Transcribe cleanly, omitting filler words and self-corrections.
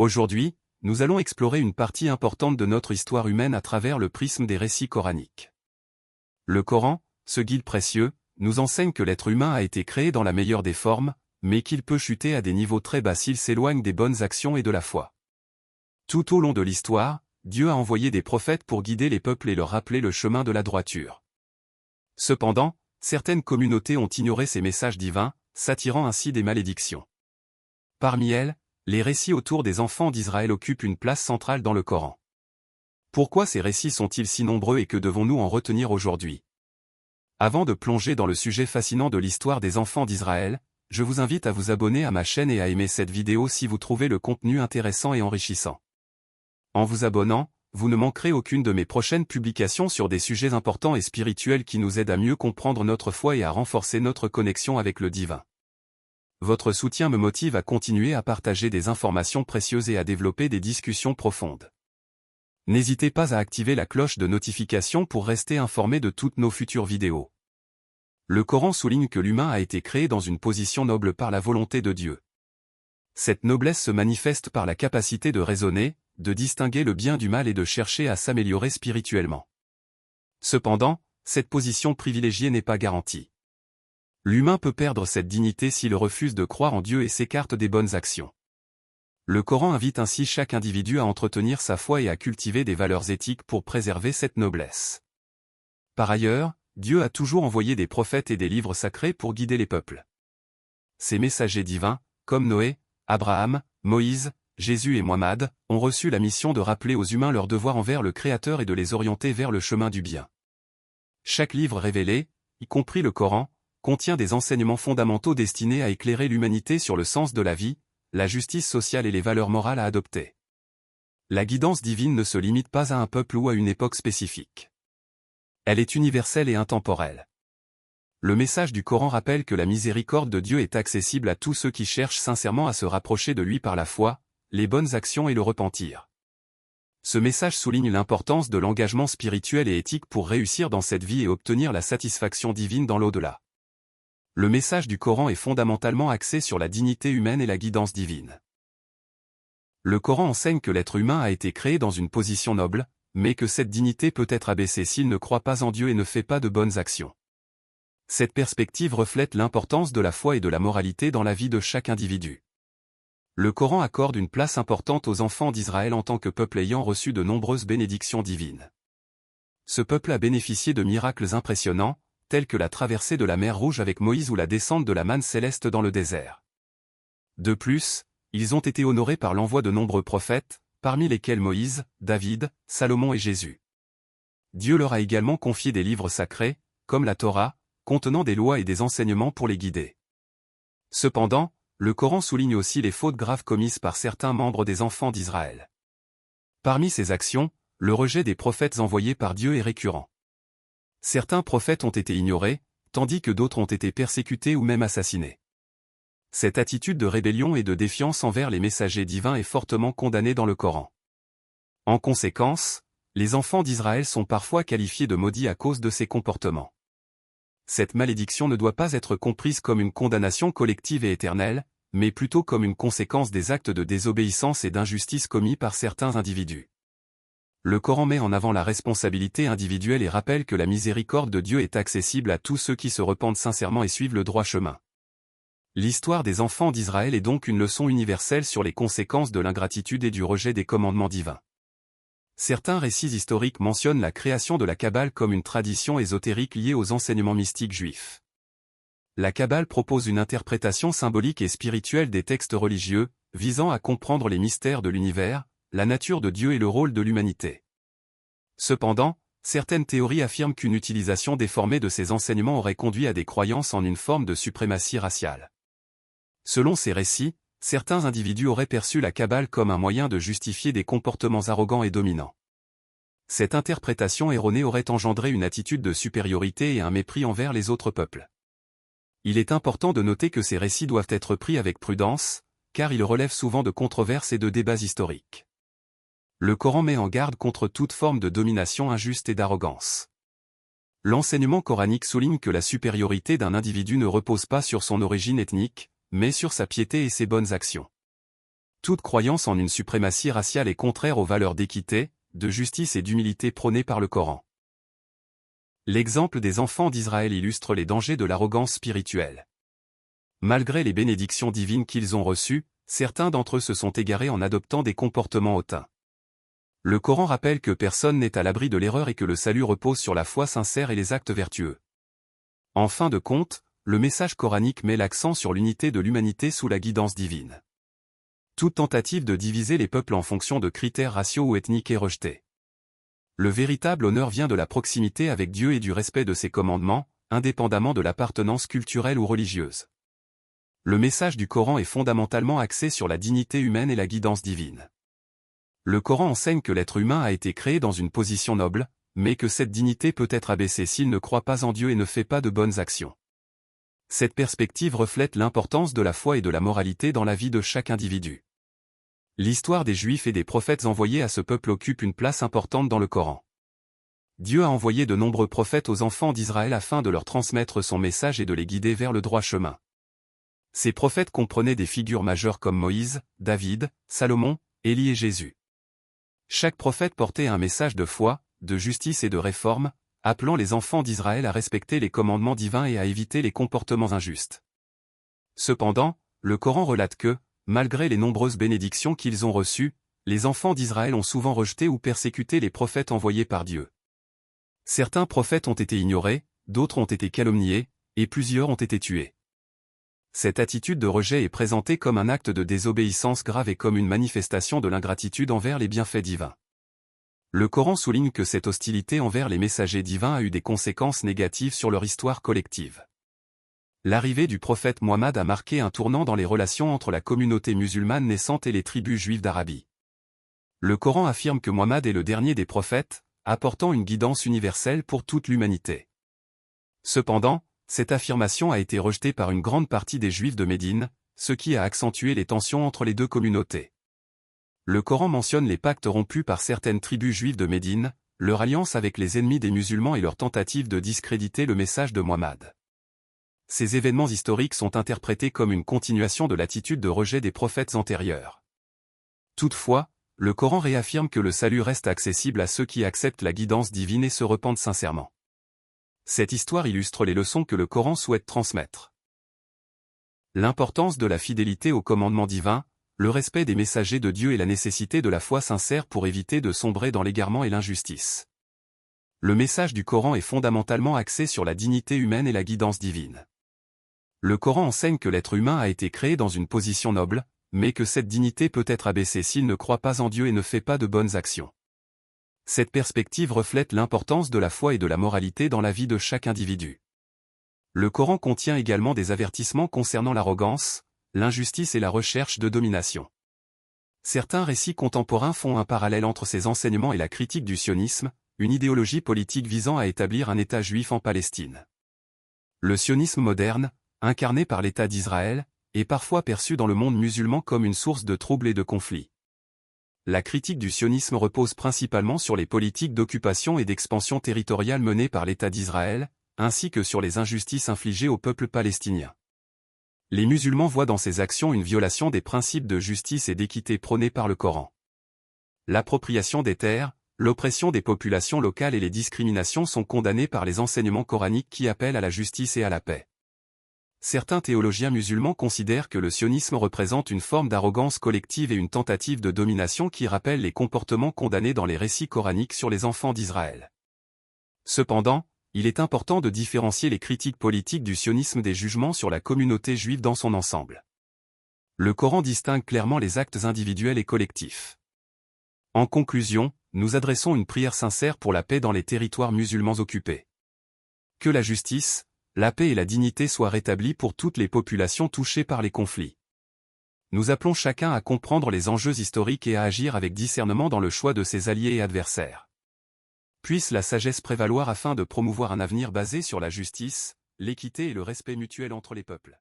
Aujourd'hui, nous allons explorer une partie importante de notre histoire humaine à travers le prisme des récits coraniques. Le Coran, ce guide précieux, nous enseigne que l'être humain a été créé dans la meilleure des formes, mais qu'il peut chuter à des niveaux très bas s'il s'éloigne des bonnes actions et de la foi. Tout au long de l'histoire, Dieu a envoyé des prophètes pour guider les peuples et leur rappeler le chemin de la droiture. Cependant, certaines communautés ont ignoré ces messages divins, s'attirant ainsi des malédictions. Parmi elles, les récits autour des enfants d'Israël occupent une place centrale dans le Coran. Pourquoi ces récits sont-ils si nombreux et que devons-nous en retenir aujourd'hui? Avant de plonger dans le sujet fascinant de l'histoire des enfants d'Israël, je vous invite à vous abonner à ma chaîne et à aimer cette vidéo si vous trouvez le contenu intéressant et enrichissant. En vous abonnant, vous ne manquerez aucune de mes prochaines publications sur des sujets importants et spirituels qui nous aident à mieux comprendre notre foi et à renforcer notre connexion avec le divin. Votre soutien me motive à continuer à partager des informations précieuses et à développer des discussions profondes. N'hésitez pas à activer la cloche de notification pour rester informé de toutes nos futures vidéos. Le Coran souligne que l'humain a été créé dans une position noble par la volonté de Dieu. Cette noblesse se manifeste par la capacité de raisonner, de distinguer le bien du mal et de chercher à s'améliorer spirituellement. Cependant, cette position privilégiée n'est pas garantie. L'humain peut perdre cette dignité s'il refuse de croire en Dieu et s'écarte des bonnes actions. Le Coran invite ainsi chaque individu à entretenir sa foi et à cultiver des valeurs éthiques pour préserver cette noblesse. Par ailleurs, Dieu a toujours envoyé des prophètes et des livres sacrés pour guider les peuples. Ces messagers divins, comme Noé, Abraham, Moïse, Jésus et Mohammed, ont reçu la mission de rappeler aux humains leur devoir envers le Créateur et de les orienter vers le chemin du bien. Chaque livre révélé, y compris le Coran, contient des enseignements fondamentaux destinés à éclairer l'humanité sur le sens de la vie, la justice sociale et les valeurs morales à adopter. La guidance divine ne se limite pas à un peuple ou à une époque spécifique. Elle est universelle et intemporelle. Le message du Coran rappelle que la miséricorde de Dieu est accessible à tous ceux qui cherchent sincèrement à se rapprocher de lui par la foi, les bonnes actions et le repentir. Ce message souligne l'importance de l'engagement spirituel et éthique pour réussir dans cette vie et obtenir la satisfaction divine dans l'au-delà. Le message du Coran est fondamentalement axé sur la dignité humaine et la guidance divine. Le Coran enseigne que l'être humain a été créé dans une position noble, mais que cette dignité peut être abaissée s'il ne croit pas en Dieu et ne fait pas de bonnes actions. Cette perspective reflète l'importance de la foi et de la moralité dans la vie de chaque individu. Le Coran accorde une place importante aux enfants d'Israël en tant que peuple ayant reçu de nombreuses bénédictions divines. Ce peuple a bénéficié de miracles impressionnants, tels que la traversée de la mer Rouge avec Moïse ou la descente de la manne céleste dans le désert. De plus, ils ont été honorés par l'envoi de nombreux prophètes, parmi lesquels Moïse, David, Salomon et Jésus. Dieu leur a également confié des livres sacrés, comme la Torah, contenant des lois et des enseignements pour les guider. Cependant, le Coran souligne aussi les fautes graves commises par certains membres des enfants d'Israël. Parmi ces actions, le rejet des prophètes envoyés par Dieu est récurrent. Certains prophètes ont été ignorés, tandis que d'autres ont été persécutés ou même assassinés. Cette attitude de rébellion et de défiance envers les messagers divins est fortement condamnée dans le Coran. En conséquence, les enfants d'Israël sont parfois qualifiés de maudits à cause de ces comportements. Cette malédiction ne doit pas être comprise comme une condamnation collective et éternelle, mais plutôt comme une conséquence des actes de désobéissance et d'injustice commis par certains individus. Le Coran met en avant la responsabilité individuelle et rappelle que la miséricorde de Dieu est accessible à tous ceux qui se repentent sincèrement et suivent le droit chemin. L'histoire des enfants d'Israël est donc une leçon universelle sur les conséquences de l'ingratitude et du rejet des commandements divins. Certains récits historiques mentionnent la création de la Kabbale comme une tradition ésotérique liée aux enseignements mystiques juifs. La Kabbale propose une interprétation symbolique et spirituelle des textes religieux, visant à comprendre les mystères de l'univers, la nature de Dieu et le rôle de l'humanité. Cependant, certaines théories affirment qu'une utilisation déformée de ces enseignements aurait conduit à des croyances en une forme de suprématie raciale. Selon ces récits, certains individus auraient perçu la Kabbale comme un moyen de justifier des comportements arrogants et dominants. Cette interprétation erronée aurait engendré une attitude de supériorité et un mépris envers les autres peuples. Il est important de noter que ces récits doivent être pris avec prudence, car ils relèvent souvent de controverses et de débats historiques. Le Coran met en garde contre toute forme de domination injuste et d'arrogance. L'enseignement coranique souligne que la supériorité d'un individu ne repose pas sur son origine ethnique, mais sur sa piété et ses bonnes actions. Toute croyance en une suprématie raciale est contraire aux valeurs d'équité, de justice et d'humilité prônées par le Coran. L'exemple des enfants d'Israël illustre les dangers de l'arrogance spirituelle. Malgré les bénédictions divines qu'ils ont reçues, certains d'entre eux se sont égarés en adoptant des comportements hautains. Le Coran rappelle que personne n'est à l'abri de l'erreur et que le salut repose sur la foi sincère et les actes vertueux. En fin de compte, le message coranique met l'accent sur l'unité de l'humanité sous la guidance divine. Toute tentative de diviser les peuples en fonction de critères raciaux ou ethniques est rejetée. Le véritable honneur vient de la proximité avec Dieu et du respect de ses commandements, indépendamment de l'appartenance culturelle ou religieuse. Le message du Coran est fondamentalement axé sur la dignité humaine et la guidance divine. Le Coran enseigne que l'être humain a été créé dans une position noble, mais que cette dignité peut être abaissée s'il ne croit pas en Dieu et ne fait pas de bonnes actions. Cette perspective reflète l'importance de la foi et de la moralité dans la vie de chaque individu. L'histoire des Juifs et des prophètes envoyés à ce peuple occupe une place importante dans le Coran. Dieu a envoyé de nombreux prophètes aux enfants d'Israël afin de leur transmettre son message et de les guider vers le droit chemin. Ces prophètes comprenaient des figures majeures comme Moïse, David, Salomon, Élie et Jésus. Chaque prophète portait un message de foi, de justice et de réforme, appelant les enfants d'Israël à respecter les commandements divins et à éviter les comportements injustes. Cependant, le Coran relate que, malgré les nombreuses bénédictions qu'ils ont reçues, les enfants d'Israël ont souvent rejeté ou persécuté les prophètes envoyés par Dieu. Certains prophètes ont été ignorés, d'autres ont été calomniés, et plusieurs ont été tués. Cette attitude de rejet est présentée comme un acte de désobéissance grave et comme une manifestation de l'ingratitude envers les bienfaits divins. Le Coran souligne que cette hostilité envers les messagers divins a eu des conséquences négatives sur leur histoire collective. L'arrivée du prophète Mohammed a marqué un tournant dans les relations entre la communauté musulmane naissante et les tribus juives d'Arabie. Le Coran affirme que Mohammed est le dernier des prophètes, apportant une guidance universelle pour toute l'humanité. Cependant, cette affirmation a été rejetée par une grande partie des Juifs de Médine, ce qui a accentué les tensions entre les deux communautés. Le Coran mentionne les pactes rompus par certaines tribus juives de Médine, leur alliance avec les ennemis des musulmans et leur tentative de discréditer le message de Mohammed. Ces événements historiques sont interprétés comme une continuation de l'attitude de rejet des prophètes antérieurs. Toutefois, le Coran réaffirme que le salut reste accessible à ceux qui acceptent la guidance divine et se repentent sincèrement. Cette histoire illustre les leçons que le Coran souhaite transmettre. L'importance de la fidélité aux commandements divins, le respect des messagers de Dieu et la nécessité de la foi sincère pour éviter de sombrer dans l'égarement et l'injustice. Le message du Coran est fondamentalement axé sur la dignité humaine et la guidance divine. Le Coran enseigne que l'être humain a été créé dans une position noble, mais que cette dignité peut être abaissée s'il ne croit pas en Dieu et ne fait pas de bonnes actions. Cette perspective reflète l'importance de la foi et de la moralité dans la vie de chaque individu. Le Coran contient également des avertissements concernant l'arrogance, l'injustice et la recherche de domination. Certains récits contemporains font un parallèle entre ces enseignements et la critique du sionisme, une idéologie politique visant à établir un État juif en Palestine. Le sionisme moderne, incarné par l'État d'Israël, est parfois perçu dans le monde musulman comme une source de troubles et de conflits. La critique du sionisme repose principalement sur les politiques d'occupation et d'expansion territoriale menées par l'État d'Israël, ainsi que sur les injustices infligées au peuple palestinien. Les musulmans voient dans ces actions une violation des principes de justice et d'équité prônés par le Coran. L'appropriation des terres, l'oppression des populations locales et les discriminations sont condamnées par les enseignements coraniques qui appellent à la justice et à la paix. Certains théologiens musulmans considèrent que le sionisme représente une forme d'arrogance collective et une tentative de domination qui rappelle les comportements condamnés dans les récits coraniques sur les enfants d'Israël. Cependant, il est important de différencier les critiques politiques du sionisme des jugements sur la communauté juive dans son ensemble. Le Coran distingue clairement les actes individuels et collectifs. En conclusion, nous adressons une prière sincère pour la paix dans les territoires musulmans occupés. Que la justice, la paix et la dignité soient rétablies pour toutes les populations touchées par les conflits. Nous appelons chacun à comprendre les enjeux historiques et à agir avec discernement dans le choix de ses alliés et adversaires. Puisse la sagesse prévaloir afin de promouvoir un avenir basé sur la justice, l'équité et le respect mutuel entre les peuples.